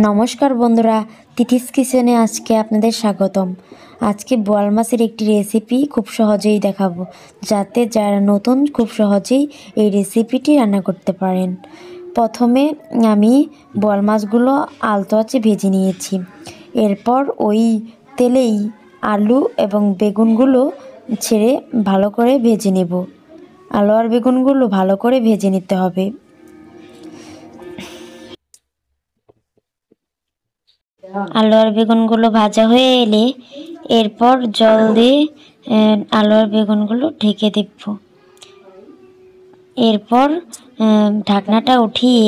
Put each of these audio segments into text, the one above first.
নমস্কার বন্ধুরা, তিথিস কিচেনে আজকে আপনাদের স্বাগতম। আজকে বোয়াল মাছের একটি রেসিপি খুব সহজেই দেখাবো, যাতে যারা নতুন খুব সহজেই এই রেসিপিটি রান্না করতে পারেন। প্রথমে আমি বোয়াল মাছগুলো আলতো আঁচে ভেজে নিয়েছি। এরপর ওই তেলেই আলু এবং বেগুনগুলো ছেড়ে ভালো করে ভেজে নেব। আলু আর বেগুনগুলো ভালো করে ভেজে নিতে হবে। আলু আর বেগুনগুলো ভাজা হয়ে এলে এরপর জল দিয়ে আলু আর বেগুনগুলো ঢেকে দেব। এরপর ঢাকনাটা উঠিয়ে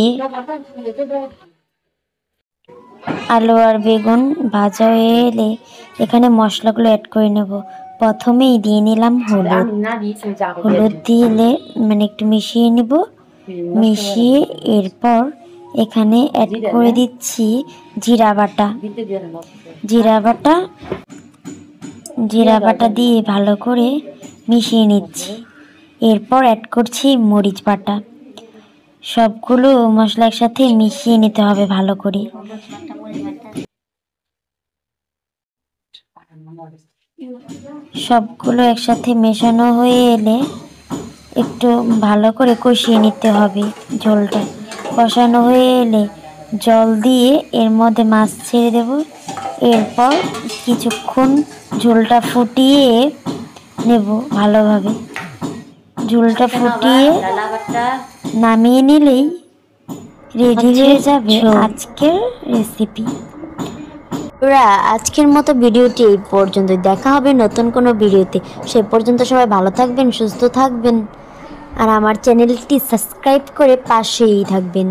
আলু আর বেগুন ভাজা হয়ে এলে এখানে মশলাগুলো অ্যাড করে নেব। প্রথমেই দিয়ে নিলাম হলুদ দিলে একটু মিশিয়ে নিব। মিশিয়ে এরপর এখানে অ্যাড করে দিচ্ছি জিরা বাটা দিয়ে ভালো করে মিশিয়ে নিচ্ছি। এরপর অ্যাড করছি মরিচ বাটা। সবগুলো মশলা একসাথে মিশিয়ে নিতে হবে ভালো করে। সবগুলো একসাথে মেশানো হয়ে এলে একটু ভালো করে কষিয়ে নিতে হবে। ঝোলটা কষানো হয়ে এলে জল দিয়ে এর মধ্যে মাছ ছেড়ে দেব। এরপর কিছুক্ষণ ঝোলটা ফুটিয়ে নেব ভালোভাবে। ঝোলটা ফুটিয়ে নামিয়ে নিলেই রেডি হয়ে যাবে আজকের রেসিপি। আজকের মতো ভিডিওটি এই পর্যন্ত। দেখা হবে নতুন কোনো ভিডিওতে। সে পর্যন্ত সবাই ভালো থাকবেন, সুস্থ থাকবেন আর আমার চ্যানেলটি সাবস্ক্রাইব করে পাশেই থাকবেন।